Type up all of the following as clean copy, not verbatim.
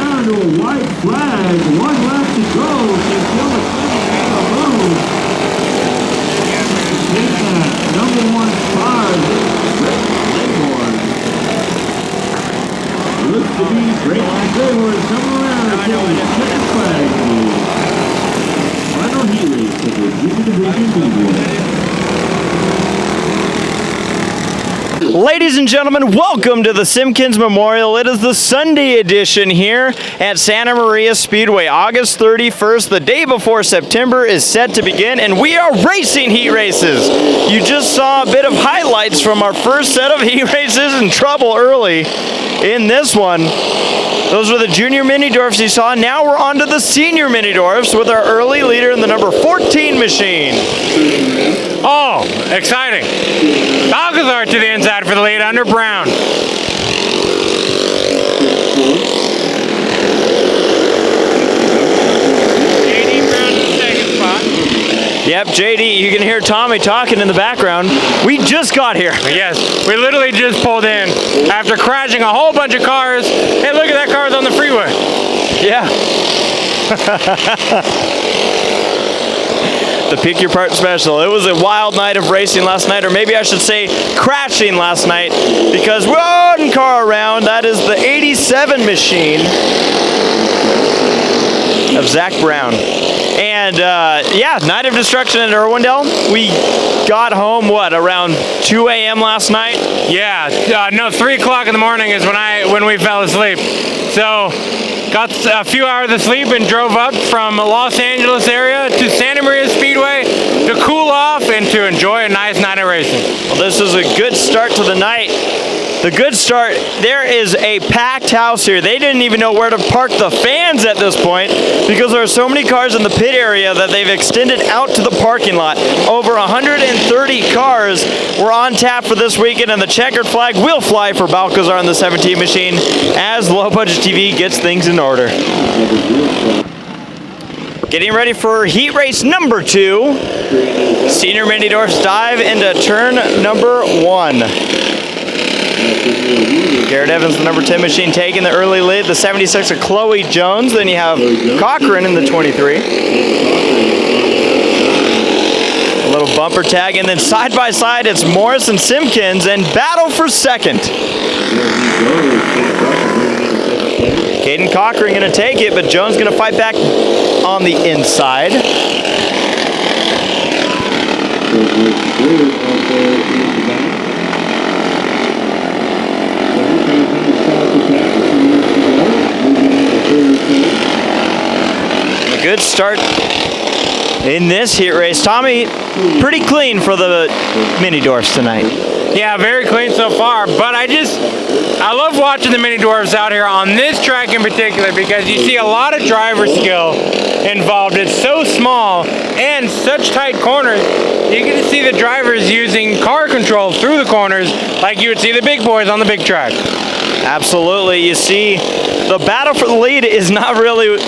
down to a white flag. One left to go. Until the finish of the move. Take that number 1 spot. Looks to be great. Claymore coming around and taking the second flag. Final heat race of the Junior Division Speedway. Ladies and gentlemen, welcome to the Simkins Memorial. It is the Sunday edition here at Santa Maria Speedway. August 31st, the day before September is set to begin, and we are racing heat races. You just saw a bit of highlights from our first set of heat races in trouble early in this one. Those were the junior mini-dwarfs you saw. Now we're on to the senior mini-dwarfs with our early leader in the number 14 machine. Oh, exciting. Balcazar to the inside for the lead under Brown. JD Brown in the second spot. Yep, JD, you can hear Tommy talking in the background. We just got here. Yes, we literally just pulled in after crashing a whole bunch of cars. Hey, look at that car's on the freeway. Yeah. The Pick Your Part Special. It was a wild night of racing last night, or maybe I should say crashing last night, because one car around, that is the 87 machine of Zach Brown. And yeah, night of destruction in Irwindale. We got home, what, around 2 a.m. last night? Yeah, no, 3 o'clock in the morning is when we fell asleep. So, got a few hours of sleep and drove up from Los Angeles area to Santa Maria Speedway to cool off and to enjoy a nice night of racing. Well, this is a good start to the night. The good start, there is a packed house here. They didn't even know where to park the fans at this point because there are so many cars in the pit area that they've extended out to the parking lot. Over 130 cars were on tap for this weekend, and the checkered flag will fly for Balcazar on the 17 machine as Low Budget TV gets things in order. Getting ready for heat race number 2. Senior mini-dwarfs dive into turn number 1. Garrett Evans, the number 10 machine, taking the early lead. The 76 of Chloe Jones. Then you have Cochran in the 23. A little bumper tag, and then side by side it's Morris and Simkins and battle for second. Caden Cochran going to take it, but Jones going to fight back on the inside. A good start in this heat race. Tommy, pretty clean for the mini-dwarfs tonight. Yeah, very clean so far, but I love watching the mini-dwarfs out here on this track in particular because you see a lot of driver skill involved. It's so small and such tight corners. You get to see the drivers using car control through the corners like you would see the big boys on the big track. Absolutely. You see, the battle for the lead is not really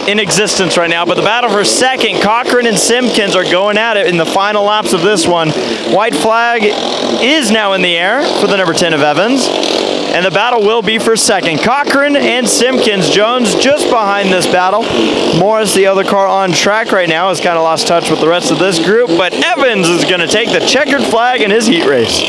in existence right now, but the battle for second, Cochran and Simkins are going at it in the final laps of this one. White flag is now in the air for the number 10 of Evans, and the battle will be for second. Cochran and Simkins. Jones just behind this battle. Morris, the other car on track right now, has kind of lost touch with the rest of this group, but Evans is going to take the checkered flag in his heat race.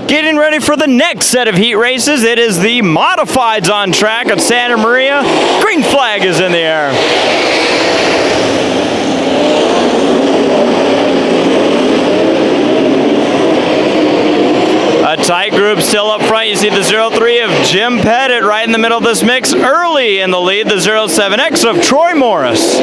Getting ready for the next set of heat races. It is the modifieds on track at Santa Maria. Green flag is in the air. A tight group still up front. You see the 03 of Jim Pettit right in the middle of this mix. Early in the lead, the 07X of Troy Morris.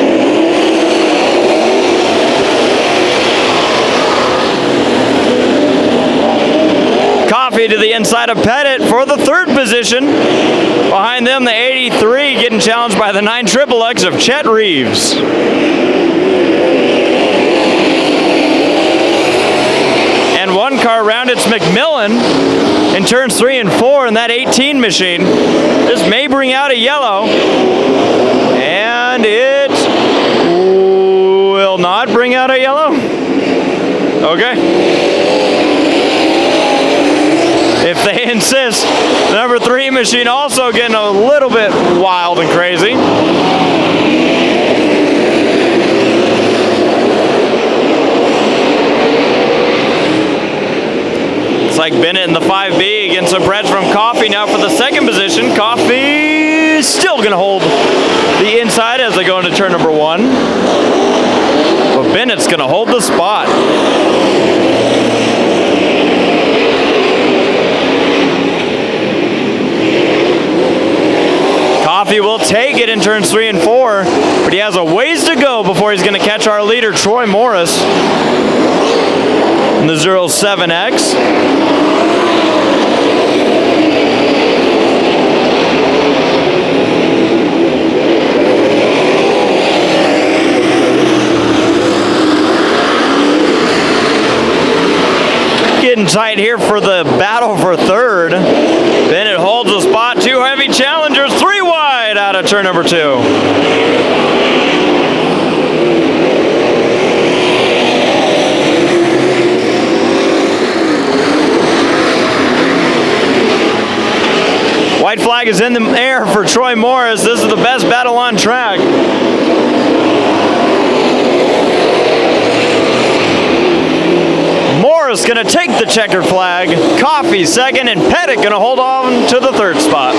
Coffee to the inside of Pettit for the third position. Behind them, the 83 getting challenged by the 9XXX of Chet Reeves. And one car around, it's McMillan in turns 3 and 4 in that 18 machine. This may bring out a yellow. And it Okay. If they insist, the number 3 machine also getting a little bit wild and crazy. It's like Bennett in the 5B against some pressure from Coffey now for the second position. Coffey still going to hold the inside as they go into turn number 1. But Bennett's going to hold the spot. Coffey will take it in turns 3 and 4, but he has a ways to go before he's going to catch our leader, Troy Morris, in the 07X. Getting tight here for the battle for third. Bennett holds the spot. 2 heavy challengers, 3 wide out of turn number 2. White flag is in the air for Troy Morris. This is the best battle on track. Morris going to take the checkered flag. Coffey second, and Pettit going to hold on to the third spot.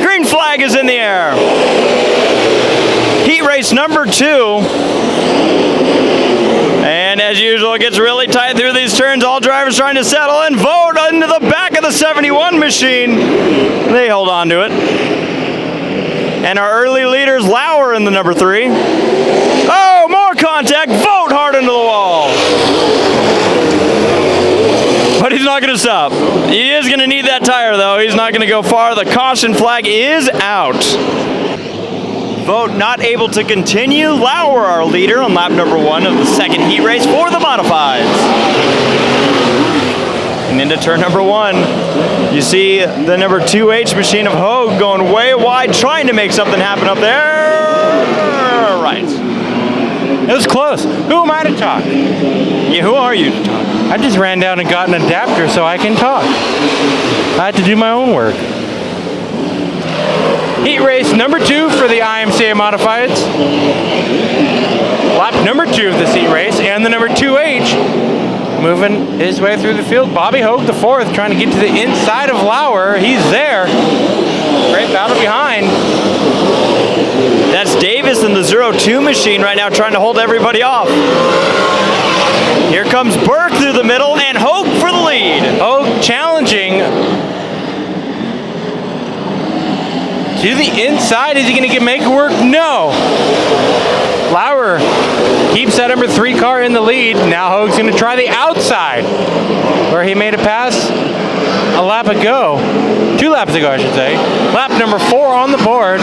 Green flag is in the air. Heat race number 2. And as usual, it gets really tight through these turns. All drivers trying to settle and vote into the back of the 71 machine. They hold on to it. And our early leaders, Lauer in the number 3. Oh, more contact. Vote hard into the wall. But he's not going to stop. He is going to need that tire, though. He's not going to go far. The caution flag is out. Vote not able to continue. Lauer, our leader, on lap number 1 of the second heat race for the modifieds. And into turn number 1, you see the number 2H machine of Hogue going way wide, trying to make something happen up there. Right. It was close. Who am I to talk? Yeah, who are you to talk? I just ran down and got an adapter so I can talk. I had to do my own work. Heat race number 2 for the IMCA Modifieds. Lap number 2 of this heat race, and the number 2H moving his way through the field. Bobby Hogue, the 4th, trying to get to the inside of Lauer. He's there. Great battle behind. That's Davis in the 02 machine right now trying to hold everybody off. Here comes Burke through the middle and Hogue for the lead. Hogue challenging to the inside. Is he going to make it work? No. Lauer keeps that number 3 car in the lead. Now Hogue's going to try the outside, where he made a pass a lap ago. 2 laps ago, I should say. Lap number 4 on the board.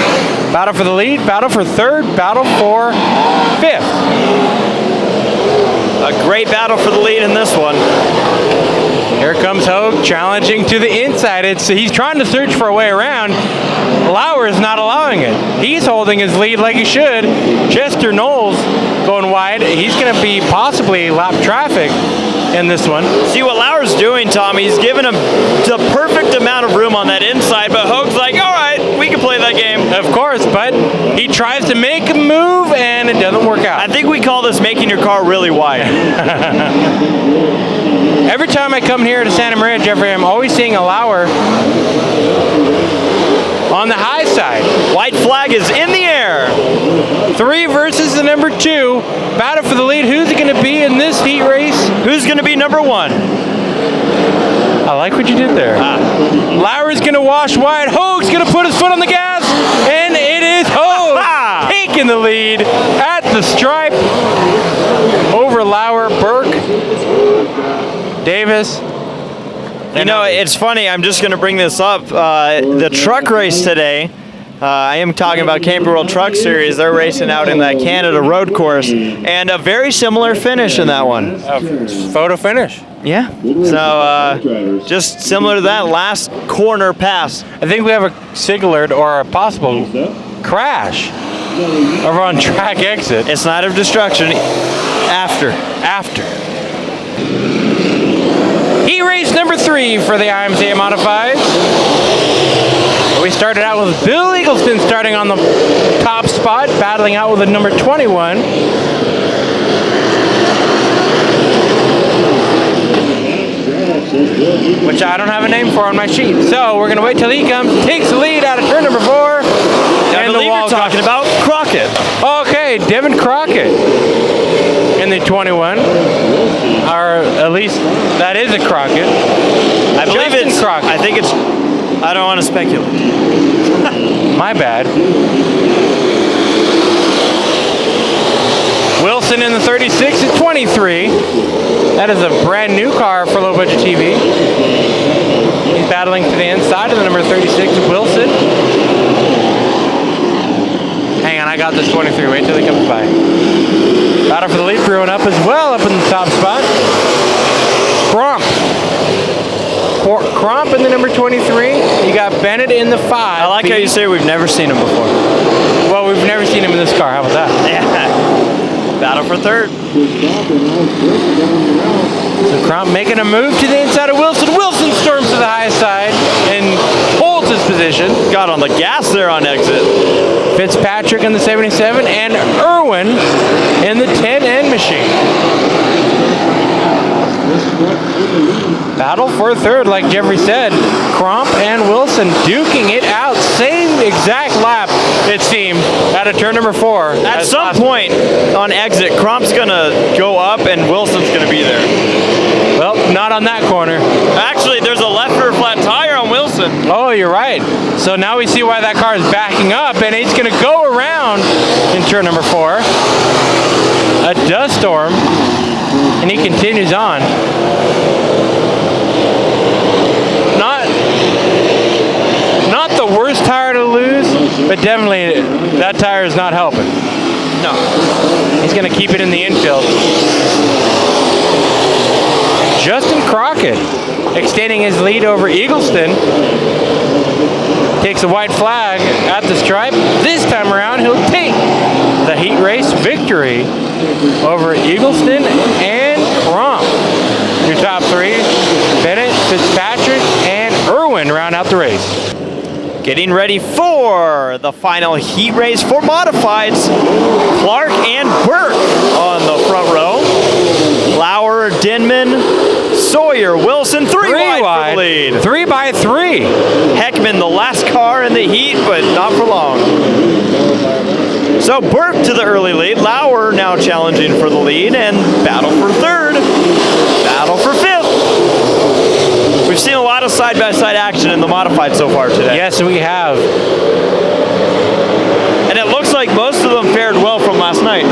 Battle for the lead, battle for third, battle for 5th. A great battle for the lead in this one. Here comes Hogue challenging to the inside. He's trying to search for a way around. Lauer is not allowing it. He's holding his lead like he should. Chester Knowles going wide. He's going to be possibly lap traffic in this one. See what Lauer's doing, Tom. He's giving him the perfect amount of room on that inside, but Hogue's like, all right, we can play that game. Of course, but he tries to make a move and it doesn't work out. I think we call this making your car really wide. Every time I come here to Santa Maria, Jeffrey, I'm always seeing a Lauer on the high side. White flag is in the air. 3 versus the number 2. Battle for the lead. Who's it going to be in this heat race? Who's going to be number 1? I like what you did there. Lauer's going to wash wide. Hogue's going to put his foot on the gas. And it is Hogue taking the lead at the stripe over Lauer, Burke, Davis. You know, it's funny. I'm just going to bring this up. The truck race today, I am talking about Camping World Truck Series. They're racing out in that Canada road course, and a very similar finish in that one. Photo finish. Yeah. So just similar to that last corner pass. I think we have a SIG alert or a possible crash over on track exit. It's not of destruction. After. Heat race number 3 for the IMCA Modifieds. We started out with Bill Eagleston starting on the top spot, battling out with the number 21. Which I don't have a name for on my sheet. So we're going to wait till he comes, takes the lead out of turn number 4. I believe you're talking about Crockett. Okay, Devin Crockett in the 21. Or at least that is a Crockett. I believe Justin it's Crockett. I think it's. I don't want to speculate. My bad. Wilson in the 36 at 23. That is a brand new car for Low Budget TV. He's battling to the inside of the number 36 of Wilson. Hang on, I got this 23. Wait till he comes by. Battle for the lead, brewing up as well, up in the top spot. Crump in the number 23. You got Bennett in the 5. I like how you say we've never seen him before. Well, we've never seen him in this car. How about that? Yeah. Battle for third. So Crump making a move to the inside of Wilson. Wilson storms to the high side and holds his position. Got on the gas there on exit. Fitzpatrick in the 77 and Irwin in the 10N machine. Battle for third, like Jeffrey said. Crump and Wilson duking it out. Same exact lap, it seemed, out of turn number 4. At some point on exit, Crump's going to go up and Wilson's going to be there. Well, not on that corner. Actually, there's a left rear flat tire on Wilson. Oh, you're right. So now we see why that car is backing up, and it's going to go around in turn number 4. A dust storm, and he continues on. Not the worst tire to lose, but definitely that tire is not helping. No. He's going to keep it in the infield. Justin Crockett extending his lead over Eagleston. Takes a white flag at the stripe. This time around, he'll take the heat race victory over Eagleston and Crump. Your top 3, Bennett, Fitzpatrick, and Irwin round out the race. Getting ready for the final heat race for modifieds. Clark and Burke on the front row. Lauer, Denman, Sawyer, Wilson, three wide for the lead. 3 by 3. Heckman, the last car in the heat, but not for long. So Burke to the early lead. Lauer now challenging for the lead, and battle for third. Battle for fifth. We've seen a lot of side-by-side action in the modified so far today. Yes, we have. And it looks like most of them fared well from last night.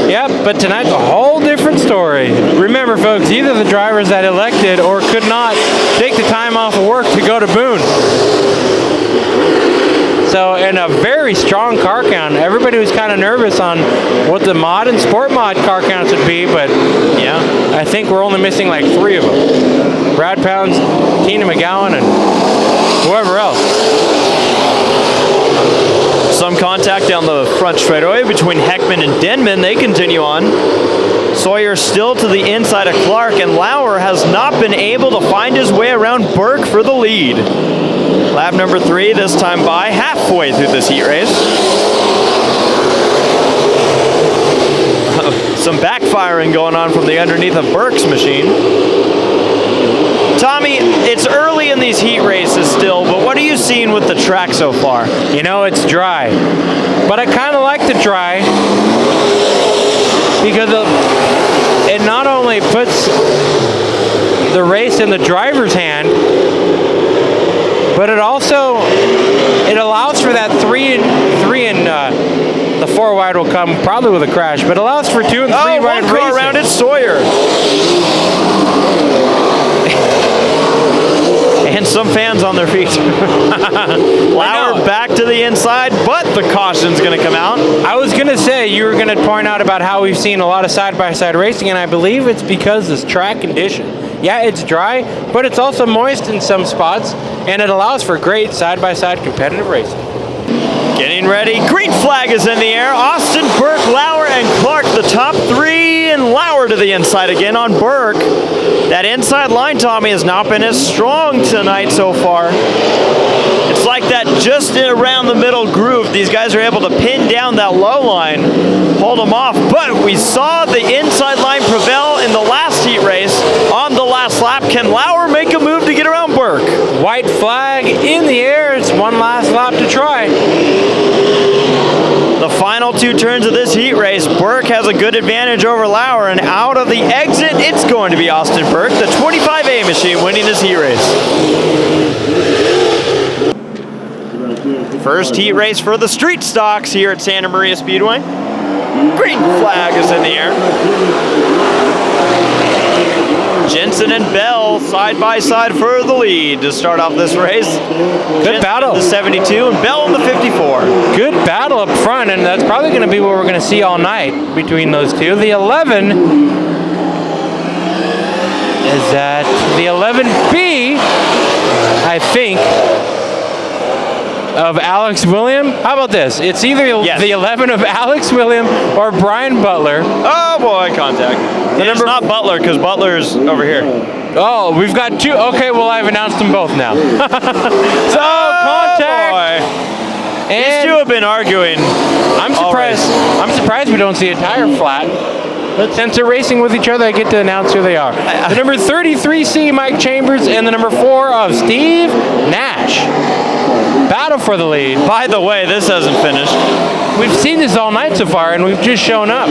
Yep, but tonight's a whole different story. Remember, folks, either the drivers that elected or could not take the time off of work to go to Boone. So, and a very strong car count. Everybody was kind of nervous on what the mod and sport mod car counts would be, but yeah, I think we're only missing like 3 of them. Brad Pounds, Tina McGowan, and whoever else. Some contact down the front straightaway between Heckman and Denman. They continue on. Sawyer still to the inside of Clark, and Lauer has not been able to find his way around Burke for the lead. Lap number 3 this time by halfway through this heat race. Some backfiring going on from the underneath of Burke's machine. Tommy, it's early in these heat races still, but what are you seeing with the track so far? You know, it's dry, but I kind of like the dry because it not only puts the race in the driver's hand, but it also allows for that 3 and the 4 wide will come probably with a crash, but allows for 2 and 3 wide racing. Go around it, Sawyer. And some fans on their feet. Lauer back to the inside, but the caution's going to come out. I was going to say, you were going to point out about how we've seen a lot of side-by-side racing, and I believe it's because this track condition. Yeah, it's dry, but it's also moist in some spots, and it allows for great side-by-side competitive racing. Getting ready. Green flag is in the air. Austin, Burke, Lauer, and Clark, the top three, and Lauer to the inside again on Burke. That inside line, Tommy, has not been as strong tonight so far. It's like that just around the middle groove. These guys are able to pin down that low line, hold them off. But we saw the inside line prevail in the last heat race on the last lap. Can Lauer make a move to get around Burke? White flag in the air. It's one last lap to try. The final two turns of this heat race, Burke has a good advantage over Lauer, and out of the exit, it's going to be Austin Burke, the 25A machine, winning this heat race. First heat race for the street stocks here at Santa Maria Speedway. Green flag is in the air. Jensen and Bell side by side for the lead to start off this race. Good battle. The 72 and Bell in the 54. Good battle up front, and that's probably going to be what we're going to see all night between those two. The 11 is at the 11B, I think, of Alex William. How about this? It's either the 11 of Alex William or Brian Butler. Oh boy, contact. It's not Butler because Butler's over here. Oh, we've got two. Okay, well, I've announced them both now. So, contact. Boy. And these two have been arguing. I'm surprised we don't see a tire flat. But since they're racing with each other, I get to announce who they are. The number 33C, Mike Chambers, and the number 4 of Steve Nash. Battle for the lead. By the way, this hasn't finished. We've seen this all night so far, and we've just shown up.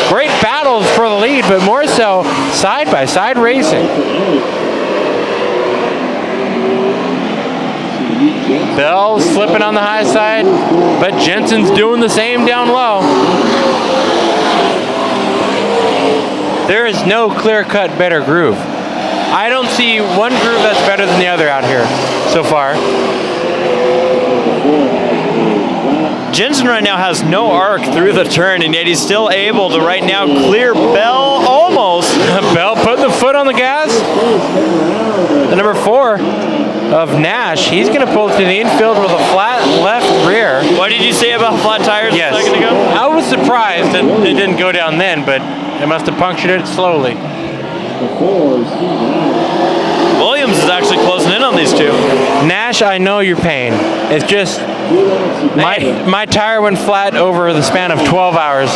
Great battles for the lead, but more so side-by-side racing. Bell slipping on the high side, but Jensen's doing the same down low. There is no clear-cut better groove. I don't see one groove that's better than the other out here so far. Jensen right now has no arc through the turn, and yet he's still able to right now clear Bell almost. Bell putting the foot on the gas. The number 4 of Nash, he's going to pull to the infield with a flat left rear. What did you say about flat tires a second ago? I was surprised that it didn't go down then, but it must have punctured it slowly. Williams is actually closing in on these two. Nash, I know your pain. It's just my tire went flat over the span of 12 hours.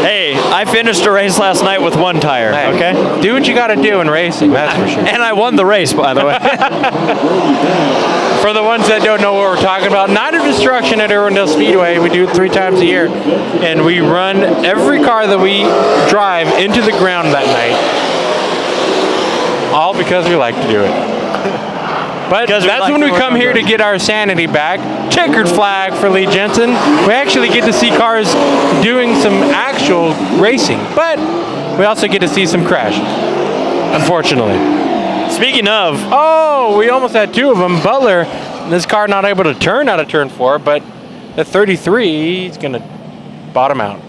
Hey, I finished a race last night with one tire, okay? Do what you got to do in racing, that's for sure. And I won the race, by the way. For the ones that don't know what we're talking about, Night of Destruction at Irwindale Speedway. We do it 3 times a year, and we run every car that we drive into the ground that night. All because we like to do it. But that's when we come here to get our sanity back. Checkered flag for Lee Jensen. We actually get to see cars doing some actual racing, but we also get to see some crashing, unfortunately. Speaking of... Oh, we almost had 2 of them. Butler, this car not able to turn out of turn 4, but the 33, he's going to bottom out.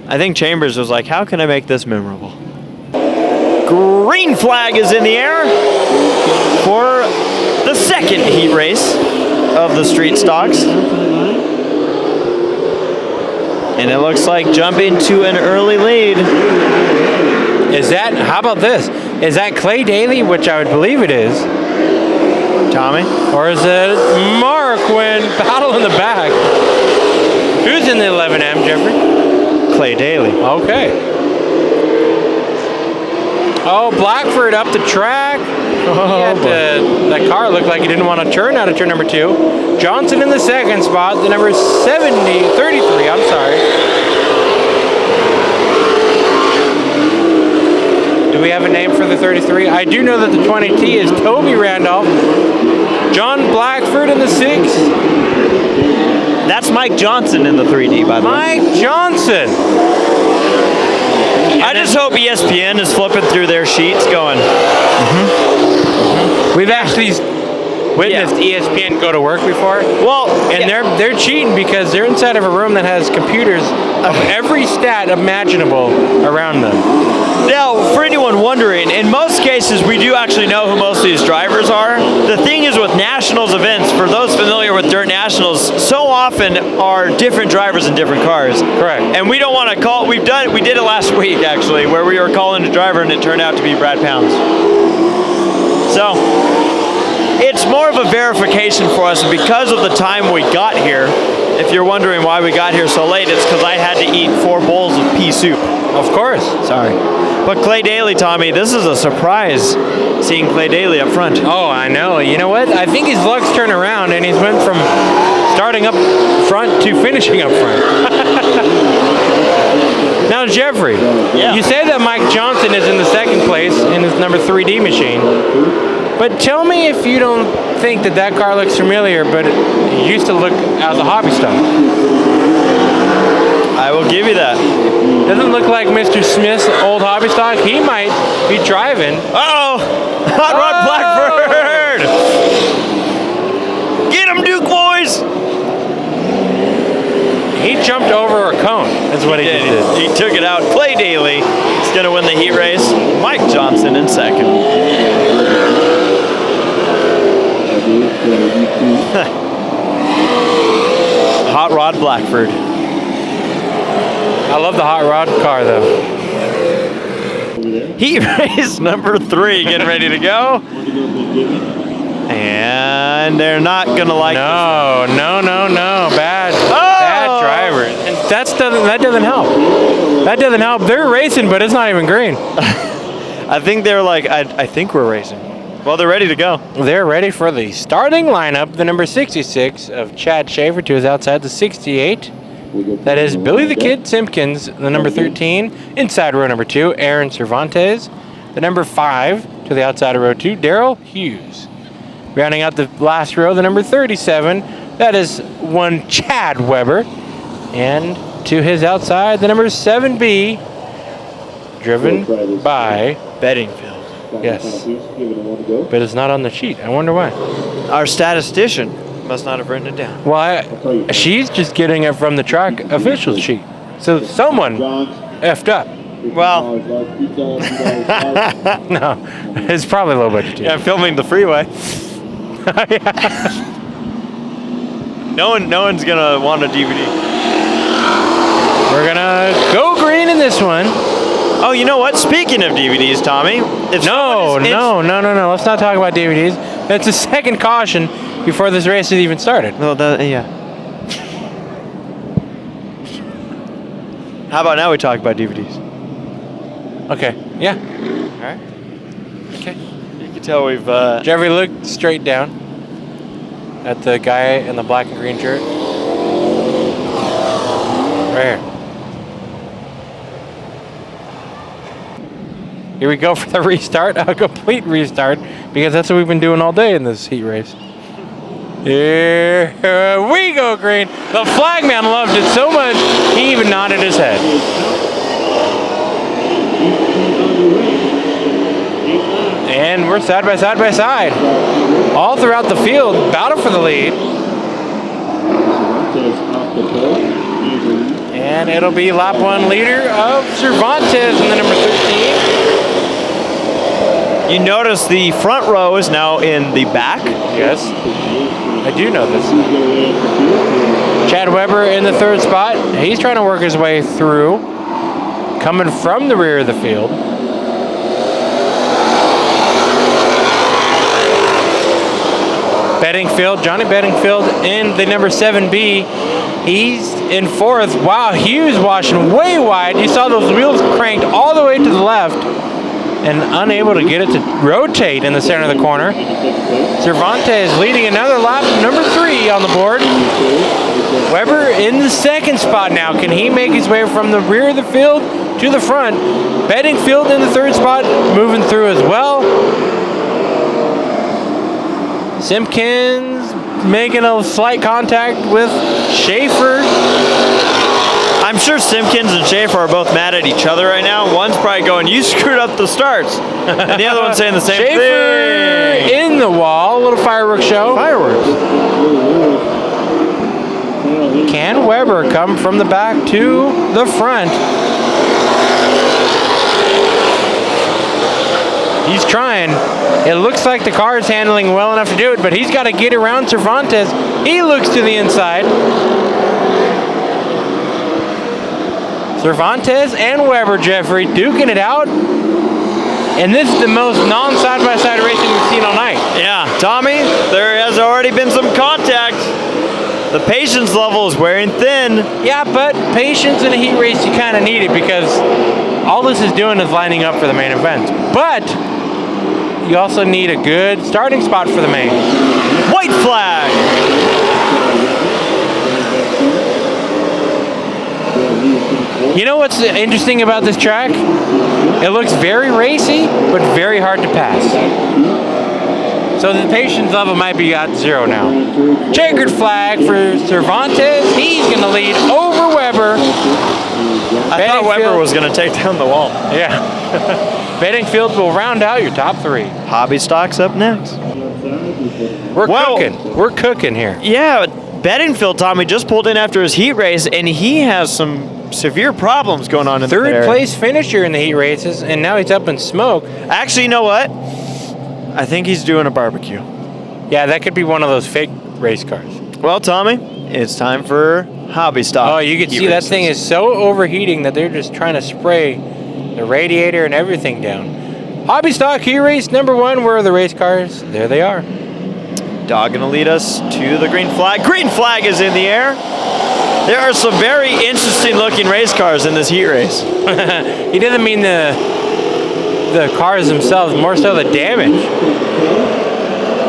I think Chambers was like, how can I make this memorable? Green flag is in the air for the second heat race of the street stocks. And it looks like jumping to an early lead. How about this? Is that Clay Daly, which I would believe it is? Tommy? Or is it Mark when battle in the back? Who's in the 11M, Jeffrey? Clay Daly. Okay. Oh, Blackford up the track. That car looked like he didn't want to turn out of turn number 2. Johnson in the second spot. The number 33, I'm sorry. Do we have a name for the 33? I do know that the 20T is Toby Randolph. John Blackford in the 6. That's Mike Johnson in the 3D, by the way. Mike Johnson. I just hope ESPN is flipping through their sheets going, We've actually witnessed ESPN go to work before. well, And they're cheating because they're inside of a room that has computers of every stat imaginable around them. now, for anyone wondering, in most cases, we do actually know who most of these drivers are. The thing is with Nationals events, for those familiar with Dirt Nationals, so often are different drivers in different cars. Correct. And we don't want to call, we did it last week, actually, where we were calling a driver and it turned out to be Brad Pounds. So, it's more of a verification for us, and because of the time we got here, if you're wondering why we got here so late, it's because I had to eat 4 bowls of pea soup. Of course. Sorry. But Clay Daly, Tommy, this is a surprise seeing Clay Daly up front. Oh, I know. You know what? I think his luck's turned around and he's went from starting up front to finishing up front. Now, Jeffrey, you say that Mike Johnson is in the second place in his number 3D machine, but tell me if you don't think that car looks familiar, but it used to look as a hobby stock. I will give you that. Doesn't look like Mr. Smith's old hobby stock. He might be driving. Uh-oh! Hot Rod Blackbird! Get him, Duke boys! He jumped over a cone. That's what he just did. He took it out. Clay Daly is going to win the heat race. Mike Johnson in second. Hot Rod Blackbird. I love the hot rod car, though. Heat race number 3 getting ready to go. And they're not going to like No. Bad driver. And that doesn't help. That doesn't help. They're racing, but it's not even green. I think they're like, I think we're racing. Well, they're ready to go. They're ready for the starting lineup. The number 66 of Chad Schaefer to his outside, the 68. That is Billy the Kid Simkins, the number 13. Inside row number 2, Aaron Cervantes. The number 5 to the outside of row 2, Daryl Hughes. Rounding out the last row, the number 37. That is one Chad Weber. And to his outside, the number 7B, driven by Bedingfield. Yes. But it's not on the sheet. I wonder why. Our statistician must not have written it down. Well, she's just getting it from the track official sheet. So someone effed up. Well, No, it's probably low budget. yeah, filming the freeway. No one's gonna want a DVD. We're gonna go green in this one. Oh, you know what? Speaking of DVDs, Tommy. No. Let's not talk about DVDs. That's the second caution before this race has even started. Well, yeah. How about now we talk about DVDs? Okay. Yeah. All right. Okay. You can tell we've. Jeffrey, look straight down at the guy in the black and green shirt. Right here. Here we go for the restart, a complete restart, because that's what we've been doing all day in this heat race. Here we go, green. The flagman loved it so much, he even nodded his head. And we're side by side by side. All throughout the field, battle for the lead. And it'll be lap 1 leader of Cervantes in the number 13. You notice the front row is now in the back. Yes, I do know this. Chad Weber in the 3rd spot. He's trying to work his way through, coming from the rear of the field. Bedingfield, Johnny Bedingfield in the number 7B. He's in 4th. Wow, Hughes washing way wide. You saw those wheels cranked all the way to the left and unable to get it to rotate in the center of the corner. Cervantes leading another lap, number 3 on the board. Weber in the 2nd spot now. Can he make his way from the rear of the field to the front? Bedingfield in the 3rd spot, moving through as well. Simkins making a slight contact with Schaefer. I I'm sure Simkins and Schaefer are both mad at each other right now. One's probably going, "You screwed up the starts," and the other one's saying the same Schaefer thing. in the wall, a little fireworks show. Fireworks. Can Weber come from the back to the front? He's trying. It looks like the car is handling well enough to do it, but he's got to get around Cervantes. He looks to the inside. Cervantes and Weber, Jeffrey, duking it out. And this is the most non-side-by-side racing we've seen all night. Yeah, Tommy, there has already been some contact. The patience level is wearing thin. Yeah, but patience in a heat race, you kind of need it because all this is doing is lining up for the main event. But you also need a good starting spot for the main. White flag. You know what's interesting about this track? It looks very racy, but very hard to pass. So the patience level might be at 0 now. Checkered flag for Cervantes. He's going to lead over Weber. I thought Weber was going to take down the wall. Yeah. Bedingfield will round out your top 3. Hobby Stock's up next. We're cooking. We're cooking here. Yeah, Bedingfield, Tommy, just pulled in after his heat race, and he has some severe problems going on in the Third place finisher in the heat races, and now he's up in smoke. Actually, you know what? I think he's doing a barbecue. Yeah, that could be one of those fake race cars. Well, Tommy, it's time for Hobby Stock. Oh, you can see that thing is so overheating that they're just trying to spray the radiator and everything down. Hobby Stock heat race number 1. Where are the race cars? There they are. Dog gonna lead us to the green flag. Green flag is in the air. There are some very interesting looking race cars in this heat race. He doesn't mean the cars themselves, more so the damage.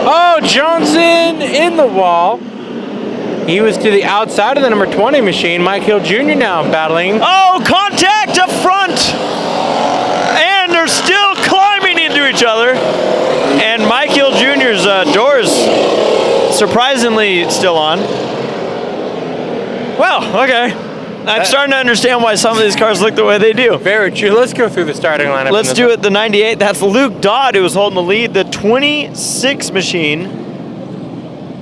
Oh, Johnson in the wall. He was to the outside of the number 20 machine. Mike Hill Jr. now battling. Oh, contact up front! And they're still climbing into each other. And Mike Hill Jr.'s doors surprisingly still on. Well, okay. I'm starting to understand why some of these cars look the way they do. Very true. Let's go through the starting lineup. Let's do it. The 98, that's Luke Dodd who was holding the lead. The 26 machine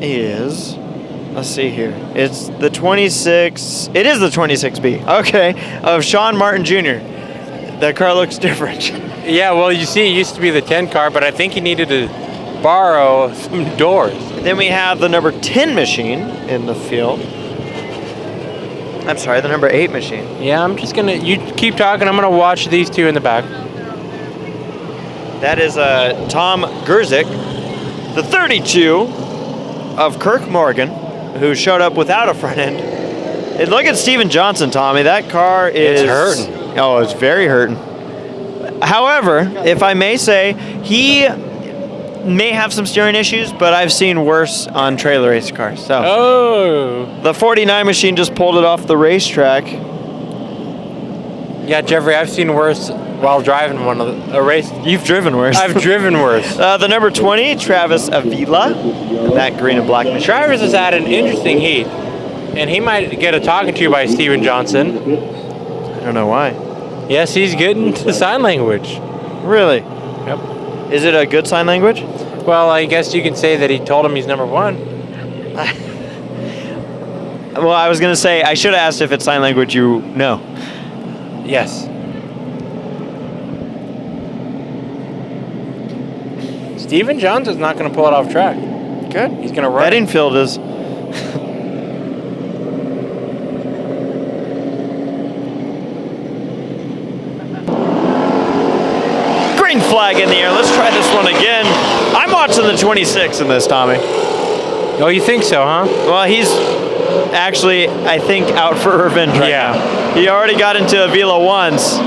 is, let's see here. It's the 26, it is the 26B, okay, of Sean Martin Jr. That car looks different. Yeah, well, you see, it used to be the 10 car, but I think he needed to borrow some doors. Then we have the number 10 machine in the field. I'm sorry, the number 8 machine. Yeah, I'm just gonna, you keep talking, I'm gonna watch these two in the back. That is Tom Gerzik, the 32 of Kirk Morgan, who showed up without a front end. And look at Steven Johnson, Tommy. That car is... It's hurting. Oh, it's very hurting. However, if I may say, he may have some steering issues, but I've seen worse on trailer race cars. So the 49 machine just pulled it off the racetrack. Yeah, Jeffrey, I've seen worse while driving a race. You've driven worse. I've driven worse. The number 20, Travis Avila, that green and black machine. Travis has had an interesting heat, and he might get a talking to by Steven Johnson. I don't know why. Yes, he's good into sign language. Really? Yep. Is it a good sign language? Well, I guess you can say that he told him he's number 1. Well, I was going to say, I should have asked if it's sign language you know. Yes. Steven Johnson's not going to pull it off track. Good. He's going to run. Bedingfield is... Green flag in the air. Let's try this one again. I'm watching the 26 in this, Tommy. Oh, you think so, huh? Well, he's actually, I think, out for revenge right now. He already got into Avila once.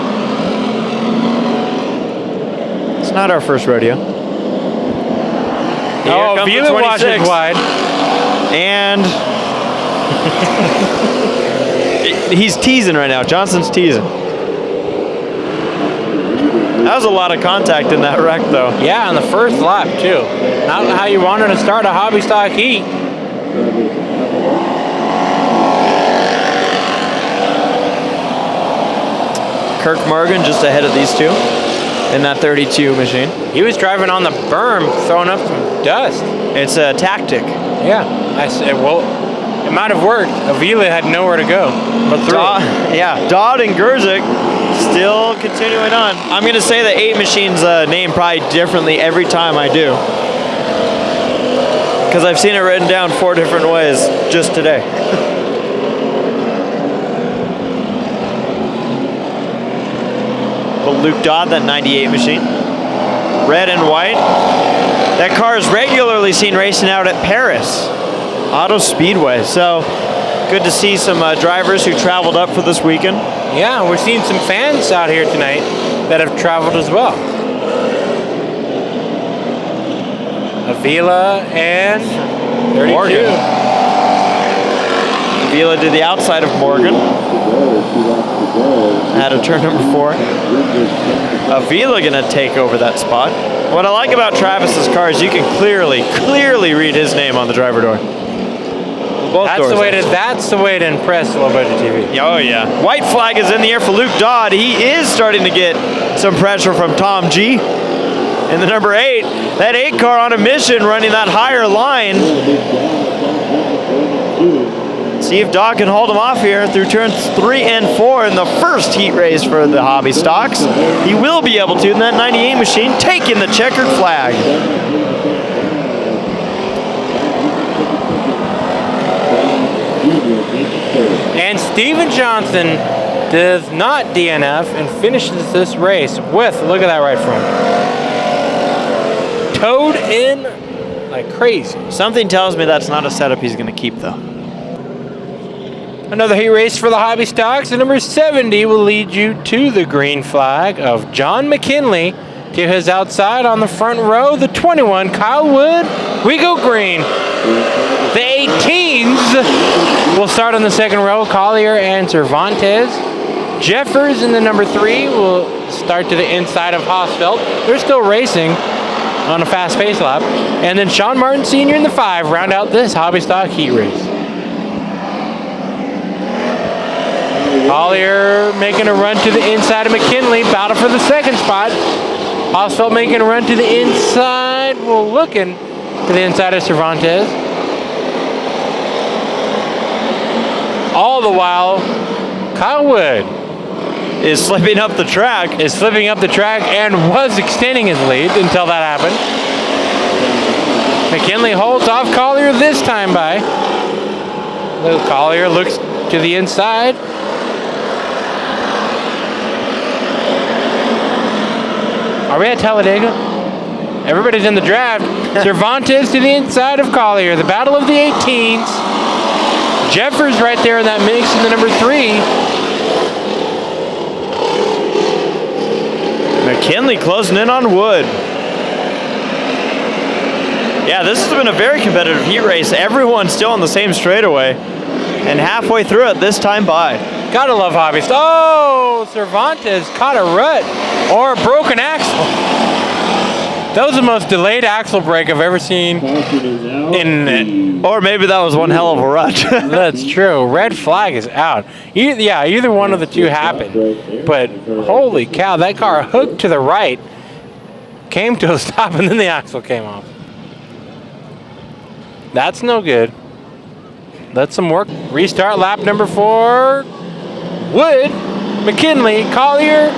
It's not our first rodeo. Oh, Avila watches wide. And he's teasing right now. Johnson's teasing. That was a lot of contact in that wreck, though. Yeah, on the first lap, too. Not how you wanted to start a hobby stock heat. Kirk Morgan just ahead of these two in that 32 machine. He was driving on the berm, throwing up some dust. It's a tactic. Yeah, I said, well, it might have worked. Avila had nowhere to go but through. Dodd and Gerzik still continuing on. I'm going to say the 8 machine's name probably differently every time I do, because I've seen it written down 4 different ways just today. But Luke Dodd, that 98 machine. Red and white. That car is regularly seen racing out at Paris Auto Speedway. So good to see some drivers who traveled up for this weekend. Yeah, we're seeing some fans out here tonight that have traveled as well. Avila and 32. Morgan. Avila to the outside of Morgan. Out of turn number 4. Avila gonna take over that spot. What I like about Travis's car is you can clearly read his name on the driver door. That's the way to impress low budget TV. Oh yeah. White flag is in the air for Luke Dodd. He is starting to get some pressure from Tom G. In the number 8, that 8 car on a mission running that higher line. See if Dodd can hold him off here through turns 3 and 4 in the first heat race for the hobby stocks. He will be able to in that 98 machine, taking the checkered flag. And Steven Johnson does not DNF and finishes this race with, look at that right front, towed in like crazy. Something tells me that's not a setup he's going to keep, though. Another heat race for the hobby stocks. And number 70 will lead you to the green flag of John McKinley. To his outside on the front row, the 21, Kyle Wood. We go green. The 18s will start on the second row, Collier and Cervantes. Jeffers in the number 3 will start to the inside of Hausfeld. They're still racing on a fast pace lap. And then Sean Martin Sr. in the 5 round out this hobby stock heat race. Collier making a run to the inside of McKinley, battle for the second spot. Hausfeld making a run to the inside, well, looking to the inside of Cervantes. All the while, Kyle Wood is slipping up the track. And was extending his lead until that happened. McKinley holds off Collier this time by. Collier looks to the inside. Are we at Talladega? Everybody's in the draft. Cervantes to the inside of Collier. The battle of the 18s. Jeffers right there in that mix in the number 3. McKinley closing in on Wood. Yeah, this has been a very competitive heat race. Everyone's still on the same straightaway. And halfway through it this time by. Gotta love hobbies. Oh, Cervantes caught a rut or a broken axle. That was the most delayed axle break I've ever seen. Or maybe that was one hell of a rut. That's true. Red flag is out. Either one of the two happened. But holy cow, that car hooked to the right, came to a stop, and then the axle came off. That's no good. That's some work. Restart lap number 4. Wood, McKinley, Collier,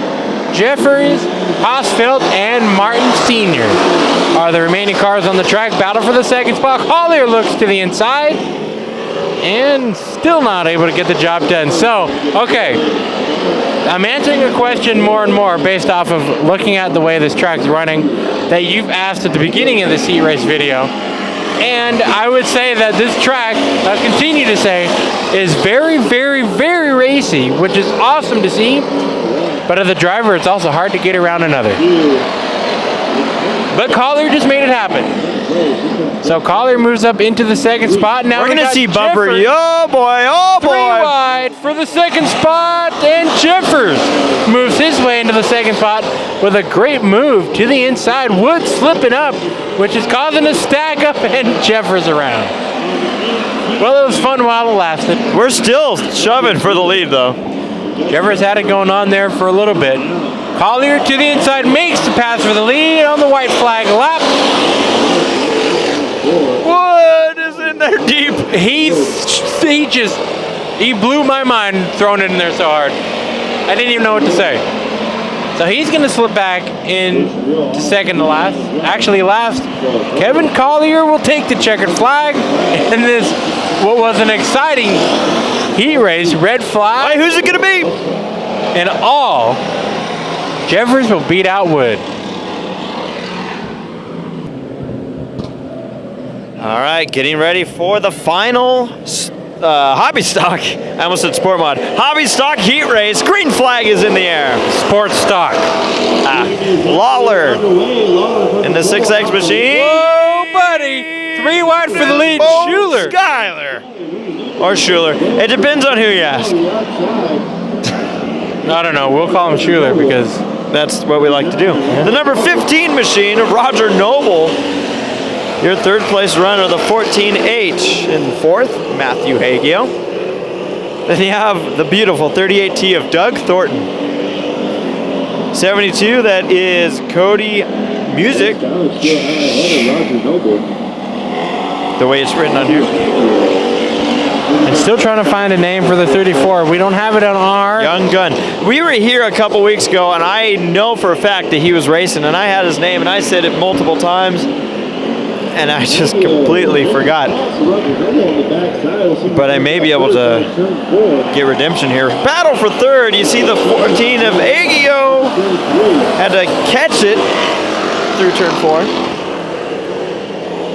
Jeffers, Hausfeld, and Martin Sr. are the remaining cars on the track. Battle for the second spot. Collier looks to the inside and still not able to get the job done. So, okay, I'm answering a question more and more based off of looking at the way this track's running that you've asked at the beginning of this heat race video. And I would say that this track, I'll continue to say, is very, very, very racy, which is awesome to see. But as a driver, it's also hard to get around another. But Collier just made it happen. So Collier moves up into the second spot. Now we're going to see Bumper. Jeffers, oh boy, oh boy. 3 wide for the second spot. And Jeffers moves his way into the second spot with a great move to the inside. Wood slipping up, which is causing a stack up and Jeffers around. Well, it was fun while it lasted. We're still shoving for the lead, though. Jeffers had it going on there for a little bit. Collier to the inside, makes the pass for the lead on the white flag lap. Wood is in there deep. He blew my mind throwing it in there so hard. I didn't even know what to say. So he's going to slip back in to second to last. Actually last. Kevin Collier will take the checkered flag in this, what was an exciting heat race. Red flag. Hey, who's it going to be? And all, Jeffers will beat out Wood. All right, getting ready for the final hobby stock. I almost said sport mod. Hobby stock heat race. Green flag is in the air. Sports stock. Lawler in the 6X machine. Whoa, buddy. 3 wide for the lead. Schuler. Skyler. Or Schuler. It depends on who you ask. I don't know. We'll call him Schuler because that's what we like to do. The number 15 machine, Roger Noble. Your third place runner, the 14H. In fourth, Matthew Hagio. Then you have the beautiful 38T of Doug Thornton. 72, that is Cody Music. The way it's written on here. I'm still trying to find a name for the 34. We don't have it on our... Young Gun. We were here a couple weeks ago, and I know for a fact that he was racing, and I had his name, and I said it multiple times. And I just completely forgot. But I may be able to get redemption here. Battle for third. You see the 14 of Agio had to catch it through turn 4.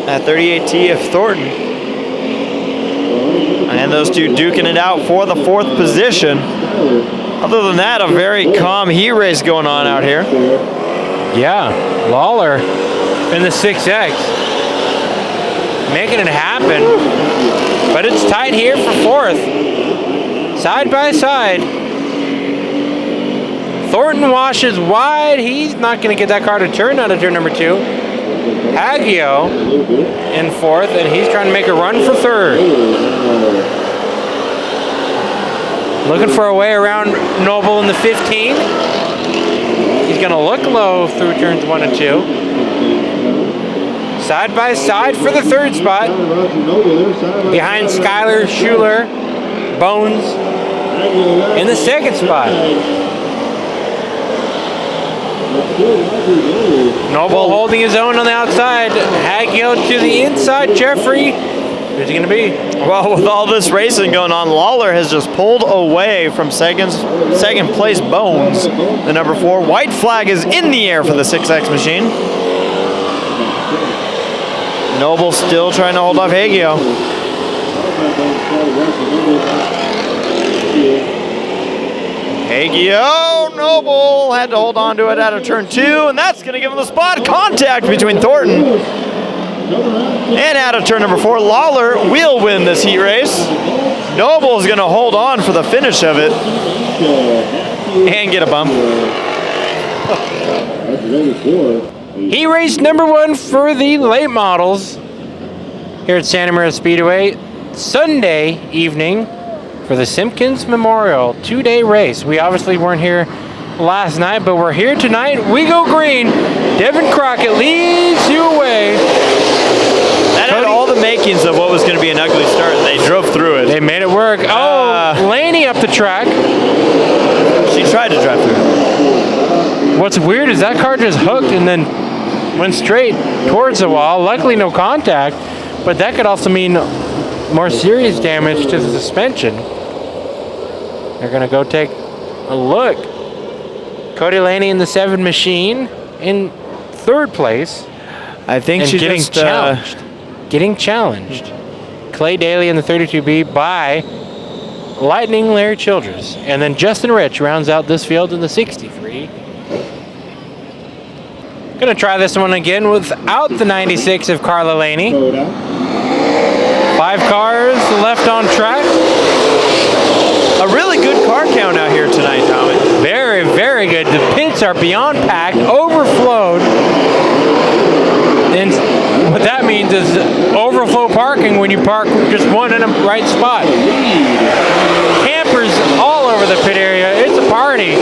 That 38T of Thornton. And those two duking it out for the 4th position. Other than that, a very calm heat race going on out here. Yeah, Lawler in the 6X. Making it happen, but it's tight here for 4th. Side by side. Thornton washes wide. He's not going to get that car to turn out of turn number 2. Hagio in 4th, and he's trying to make a run for 3rd. Looking for a way around Noble in the 15. He's going to look low through turns 1 and 2. Side by side for the 3rd spot. Behind Skyler, Schuler, Bones in the 2nd spot. Noble holding his own on the outside. Hagio to the inside. Jeffrey, who's he going to be? Well, with all this racing going on, Lawler has just pulled away from second place Bones, the number 4. White flag is in the air for the 6X machine. Noble still trying to hold off Hagio. Hagio, Noble had to hold on to it out of turn 2, and that's going to give him the spot. Contact between Thornton and out of turn number 4. Lawler will win this heat race. Noble is going to hold on for the finish of it and get a bump. He raced number 1 for the late models here at Santa Maria Speedway Sunday evening for the Simkins Memorial 2-day race. We obviously weren't here last night, but we're here tonight. We go green. Devin Crockett leads you away. That had all the makings of what was going to be an ugly start. They drove through it. They made it work. Laney up the track. She tried to drive through it. What's weird is that car just hooked and then went straight towards the wall. Luckily, no contact, but that could also mean more serious damage to the suspension. They're going to go take a look. Cody Laney in the 7 machine in 3rd place. I think she's getting just challenged. Getting challenged. Clay Daly in the 32B by Lightning Larry Childress. And then Justin Rich rounds out this field in the 63. Gonna try this one again without the 96 of Carla Laney. 5 cars left on track. a really good car count out here tonight, Tommy. Very, very good. The pits are beyond packed, overflowed. And what that means is overflow parking when you park just one in a right spot. Campers all over the pit area. It's a party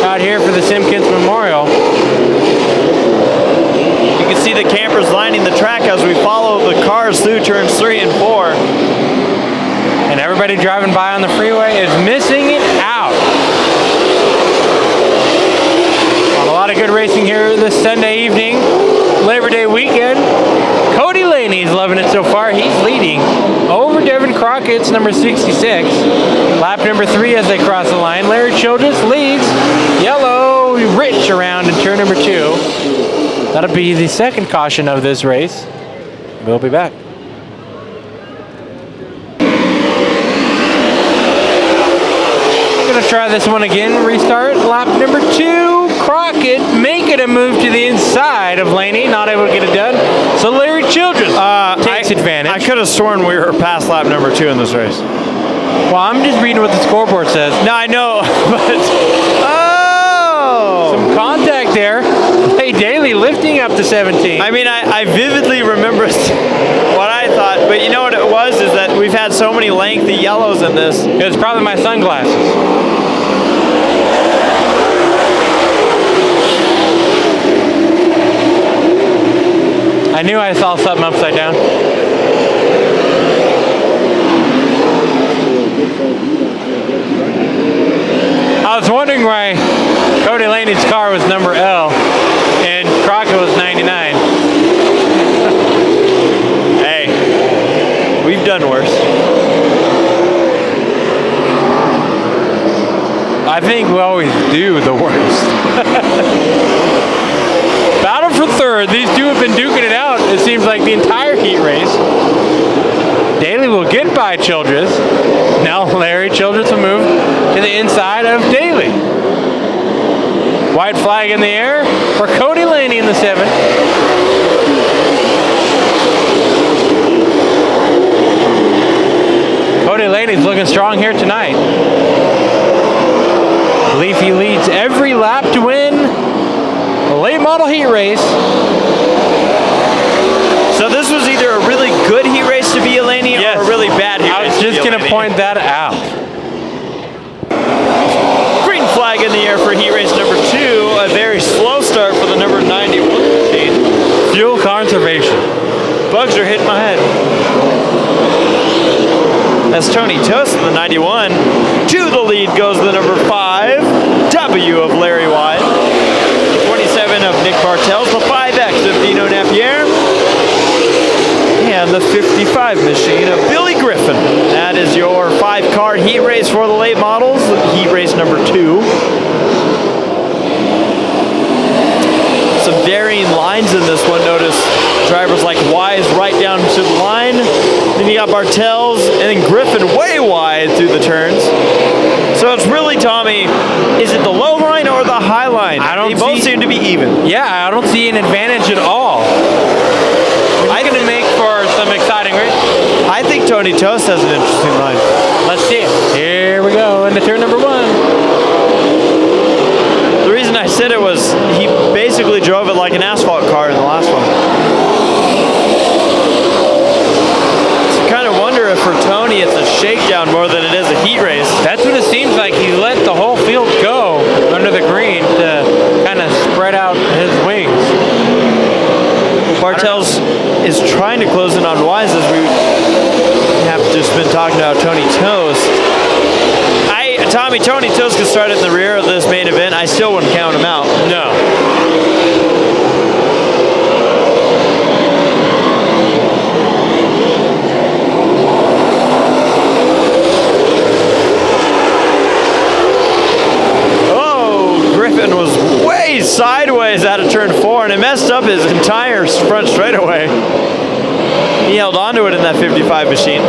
out here for the Simkins Memorial. You can see the campers lining the track as we follow the cars through turns 3 and 4. And everybody driving by on the freeway is missing it out. A lot of good racing here this Sunday evening, Labor Day weekend. Cody Laney's loving it so far. He's leading over Devin Crockett's number 66. Lap number 3 as they cross the line. Larry Childress leads. Yellow Rich around in turn number 2. That'll be the second caution of this race. We'll be back. Gonna try this one again. Restart. Lap number 2. Crockett making a move to the inside of Laney. Not able to get it done. So Larry Childress takes advantage. I could have sworn we were past lap number 2 in this race. Well, I'm just reading what the scoreboard says. No, I know, but... Oh! Some contact there. Hey, Daly lifting up to 17. I mean, I vividly remember what I thought, but you know what it was? Is that we've had so many lengthy yellows in this. It was probably my sunglasses. I knew I saw something upside down. I was wondering why Cody Laney's car was number L and Crockett was 99. Hey, we've done worse. I think we always do the worst. Battle for third. These two have been duking it out, it seems like, the entire heat race. Daly will get by Childress. Now Larry Childress will move to the inside of Daly. White flag in the air for Cody Laney in the 7. Cody Laney's looking strong here tonight. I believe he leads every lap to win the late model heat race. So this was either a really good heat race to be Laney or a really bad heat race. I was just going to point that out. Green flag in the air for heat race number 2. A very slow start for the number 91 machine. Fuel conservation. Bugs are hitting my head. That's Tony Toast in the 91. To the lead goes the number 5, W of Larry Wide. 27 of Nick Bartels, the 5X of Dino Napier. And the 55 machine of Billy Griffin. That is your 5-car heat race for the late models. Heat race number 2. Some varying lines in this one. Notice drivers like Wise right down to the line. Then you got Bartels and then Griffin way wide through the turns. So it's really, Tommy, is it the low line or the high line? They both seem to be even. Yeah, I don't see an advantage at all. I'm going to make for some exciting race. I think Tony Toast has an interesting line. Let's see it. Here we go into turn number 1. The reason I said it was he basically drove it like an asphalt car in the last one. So I kind of wonder if for Tony it's a shakedown more than it is a heat race. That's what it seems like. He let the whole field go under the green to kind of spread out his wings. Bartels is trying to close in on Wise as we have just been talking about Tony Toast. Tony Toast could start in the rear of this main event. I still wouldn't count him out. No. Oh, Griffin was way sideways out of turn 4 and it messed up his entire front straightaway. He held onto it in that 55 machine.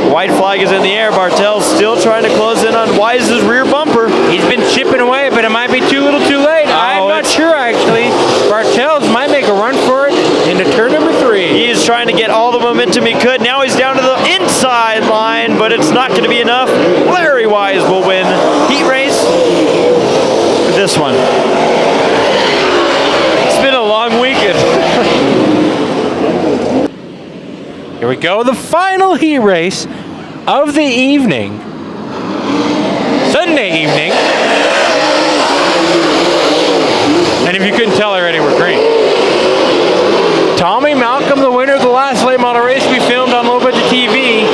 White flag is in the air. Bartels still trying to close in on Wise's rear bumper. He's been chipping away, but it might be too little too late. I'm not sure, actually. Bartels might make a run for it into turn number 3. He is trying to get all the momentum he could. Now he's down to the inside line, but it's not going to be enough. Larry Wise will win heat race with this one. It's been a long weekend. Here we go, the final heat race of the evening. Sunday evening. And if you couldn't tell already, we're green. Tommy Malcolm, the winner of the last late model race we filmed on Low Budget TV,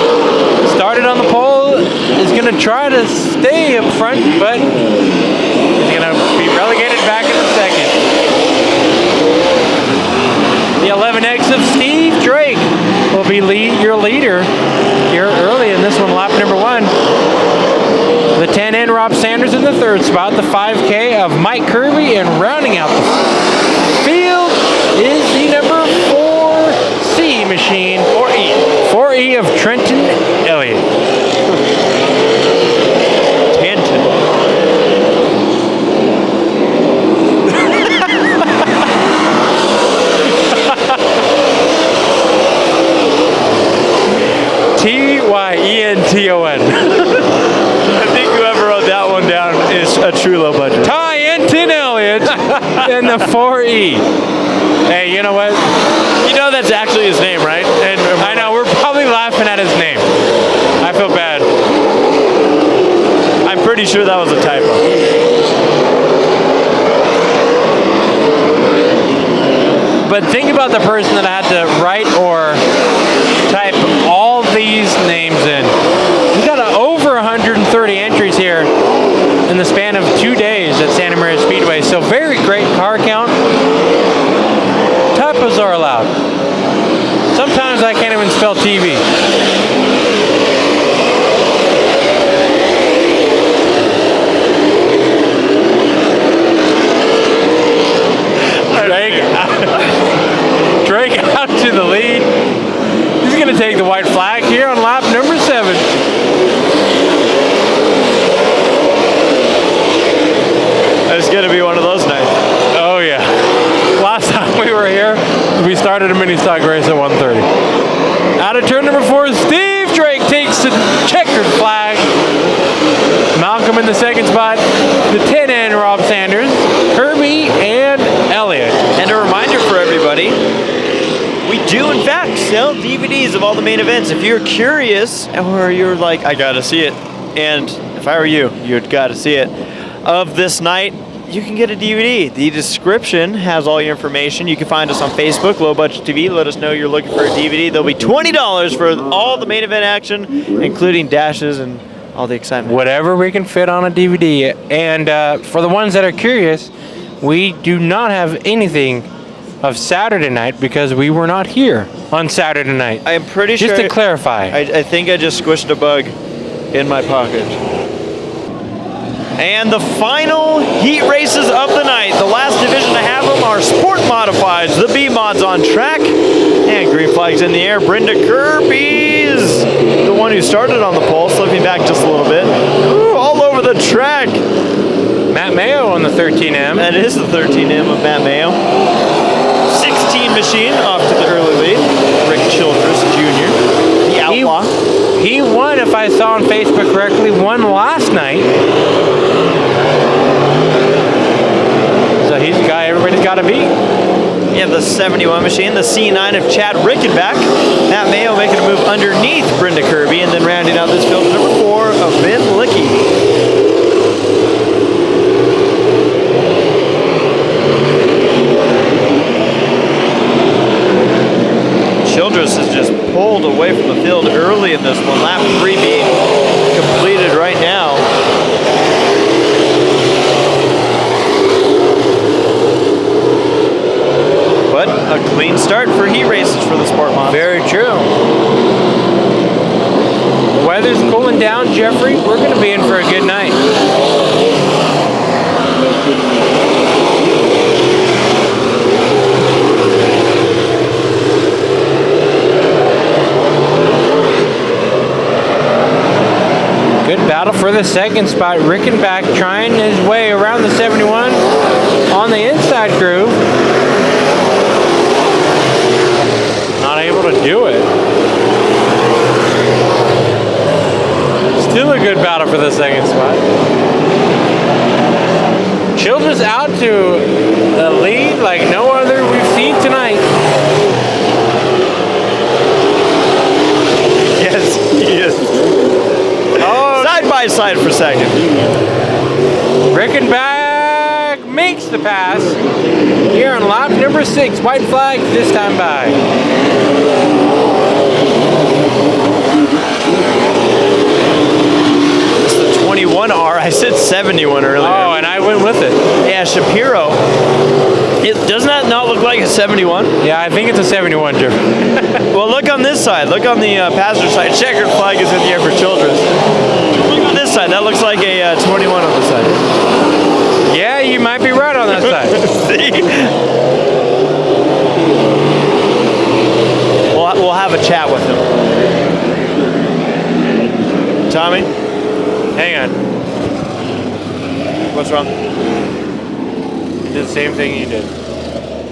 started on the pole, is going to try to stay up front, but he's going to be relegated back in a second. The 11X of Steve Drake will be your leader here early in this one, lap number 1. The 10N Rob Sanders in the 3rd spot, the 5K of Mike Kirby, and rounding out the field is the number 4C machine, 4E of Trenton Elliott. T-Y-E-N-T-O-N. I think whoever wrote that one down is a true low budget. Trenton Elliott and the 4E. Hey, you know what? You know that's actually his name, right? And I know, we're probably laughing at his name. I feel bad. I'm pretty sure that was a typo. But think about the person that had to write or type all these names in. We've got over 130 entries here in the span of 2 days at Santa Maria Speedway. So very great car count. Typos are allowed. Sometimes I can't even spell TV. Drake out to the lead. He's going to take the white flag here on lap number 7. It's going to be one of those nights. Oh yeah. Last time we were here, we started a mini stock race at 1:30. Out of turn number 4, Steve Drake takes the checkered flag. Malcolm in the 2nd spot. The 10N Rob Sanders, Kirby, and Elliott. And a reminder for everybody, we do in fact sell DVDs of all the main events. If you're curious or you're like, I gotta see it, and if I were you, you'd gotta see it, of this night, you can get a DVD. The description has all your information. You can find us on Facebook, Low Budget TV. Let us know you're looking for a DVD. There'll be $20 for all the main event action, including dashes and all the excitement. Whatever we can fit on a DVD. And for the ones that are curious, we do not have anything of Saturday night because we were not here on Saturday night. I am pretty sure. Just to clarify. I think I just squished a bug in my pocket. And the final heat races of the night. The last division to have them are Sport Modifieds. The B mods on track. And green flags in the air. Brenda Kirby's the one who started on the pole, slipping back just a little bit. Ooh, all over the track. Matt Mayo on the 13M. That is the 13M of Matt Mayo. 16 machine off to the early lead. Rick Childress Jr., the outlaw. He won, if I saw on Facebook correctly, won last night. So he's the guy everybody's got to beat. You have the 71 machine, the C9 of Chad Rickenback. Matt Mayo making a move underneath Brenda Kirby, and then rounding out this field, number 4 of Ben Licky. Childress is just pulled away from the field early in this one. Lap 3 being completed right now. But a clean start for heat races for the Sport Mods. Very true. Weather's cooling down, Jeffrey. We're going to be in for a good night. Good battle for the 2nd spot. Rickenback trying his way around the 71 on the inside groove. Not able to do it. Still a good battle for the 2nd spot. Childress out to the lead like no other we've seen tonight. Yes, he is. Oh, side by side-by-side for second. Rickenbach makes the pass here on lap number 6. White flag this time by. It's the 21R. I said 71 earlier. Oh, and I went with it. Yeah, Shapiro. Doesn't that not look like a 71? Yeah, I think it's a 71, Jeff. Well, look on this side. Look on the passenger side. Checkered flag is in the air for children. Look on this side. That looks like a 21 on the side. Yeah, you might be right on that side. See? We'll have a chat with him. Tommy? Hang on. What's wrong? Did the same thing you did.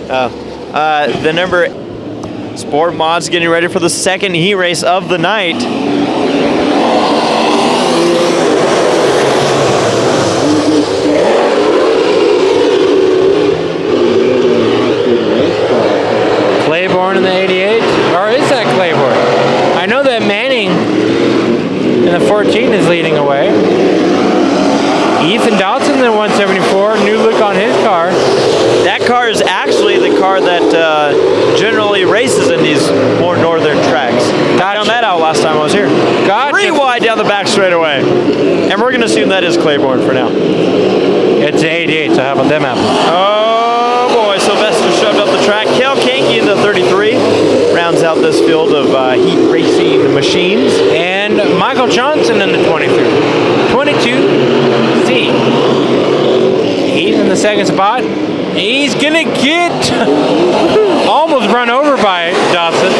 The number Sport Mods getting ready for the second heat race of the night. Claiborne in the 88, or is that Claiborne? I know that Manning in the 14 is leading away. Ethan Dodson in the 174, new look on his car. That car is actually the car that generally races in these more northern tracks. I found that out last time I was here. Gotcha. 3 wide down the back straightaway. And we're going to assume that is Claiborne for now. It's the 88, so how about them apples? Oh boy, Sylvester shoved up the track. Kel Kanky in the 33 rounds out this field of heat racing machines. And Michael Johnson in the 23. 22C. He's in the second spot. He's gonna get almost run over by Dodson.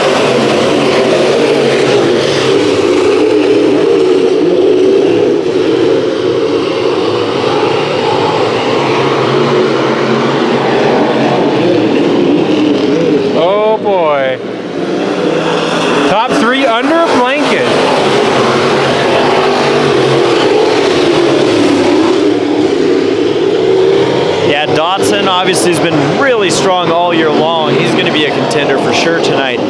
Oh boy. Top 3 under a blanket. Yeah, Dodson obviously has been really strong all year long. He's going to be a contender for sure tonight.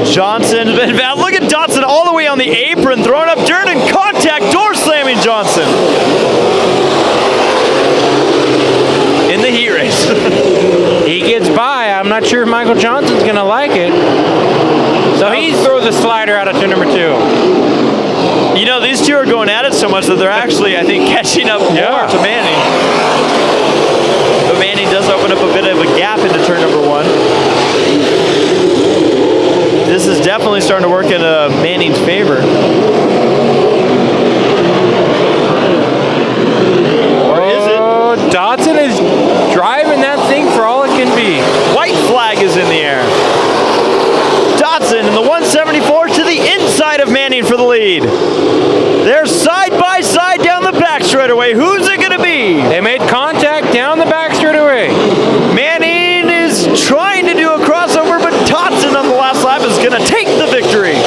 Johnson's been bad. Look at Dodson all the way on the apron, throwing up dirt and contact, door slamming Johnson. In the heat race. He gets by. I'm not sure if Michael Johnson's going to like it. So he throws a slider out of turn number 2. You know, these two are going at it so much that they're actually, I think, catching up more to Manning. But Manning does open up a bit of a gap into turn number 1. This is definitely starting to work in Manning's favor. Or is it? Dodson is driving that thing for all it can be. White flag is in the air. Dodson in the 174 to the inside of Manning for the lead. They're side by side down the back straightaway. Who's it going to be? They made contact down the back straightaway. Manning is trying to do a crossover, but Dodson on the last lap is going to take the victory.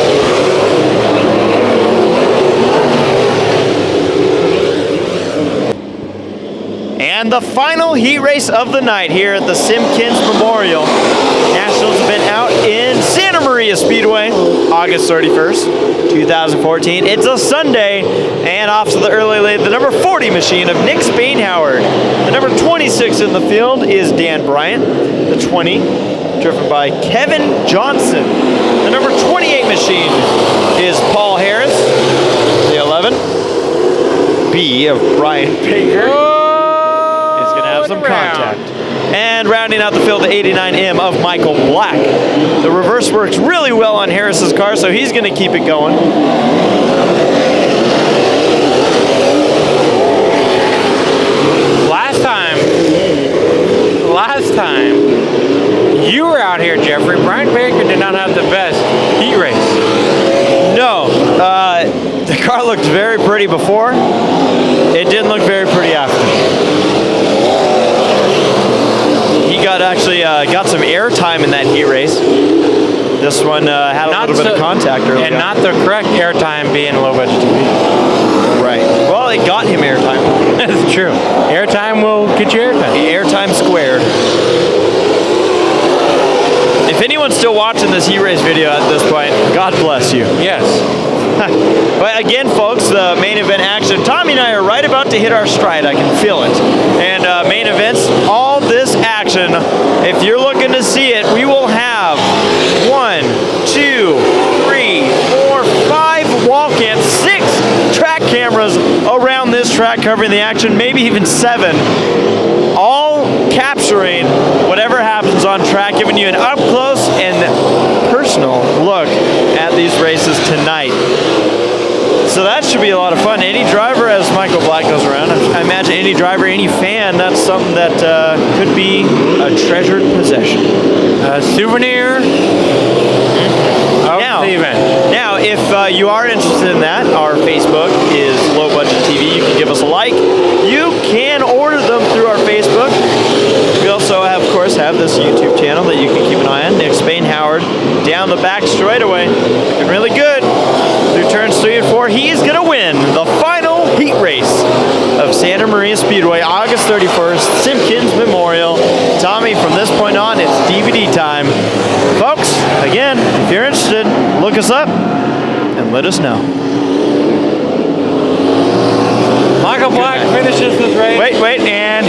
And the final heat race of the night here at the Simkins Memorial. Nationals have been out in Santa Maria Speedway, August 31st, 2014. It's a Sunday, and off to the early lead, the number 40 machine of Nick Spainhoward. The number 26 in the field is Dan Bryant. The 20, driven by Kevin Johnson. The number 28 machine is Paul Harris. The 11, B of Brian Baker. Some contact. And rounding out the field, the 89M of Michael Black. The reverse works really well on Harris's car, so he's going to keep it going. Last time, you were out here, Jeffrey. Brian Baker did not have the best heat race. No. The car looked very pretty before. It didn't look very pretty after. Got some air time in that heat race. This one had a little bit of contact early. And not the correct air time being low budget TV. Right. Well, it got him air time. That's true. Air time will get you air time. Air time squared. If anyone's still watching this heat race video at this point, God bless you. Yes. But again, folks, the main event action. Tommy and I are right about to hit our stride. I can feel it. And main events, all this action. If you're looking to see it, we will have 1, 2, 3, 4, 5 wall cams, 6 track cameras around this track covering the action, maybe even 7, all capturing whatever happens on track, giving you an up close and personal look at these races tonight. So that should be a lot of fun. Any driver, as Michael Black goes around, I imagine any driver, any fan, that's something that could be a treasured possession. A souvenir of the event. Now, if you are interested in that, our Facebook is Low Budget TV. You can give us a like. You can order them through our Facebook. We also, have, of course, have this YouTube channel that you can keep an eye on. Nick Spain Howard down the back straightaway. Looking really good. Through turns 3 and 4, he is going to win the final heat race of Santa Maria Speedway, August 31st, Simkins Memorial. Tommy, from this point on, it's DVD time. Folks, again, if you're interested, look us up and let us know. Michael Black finishes this race. Wait, and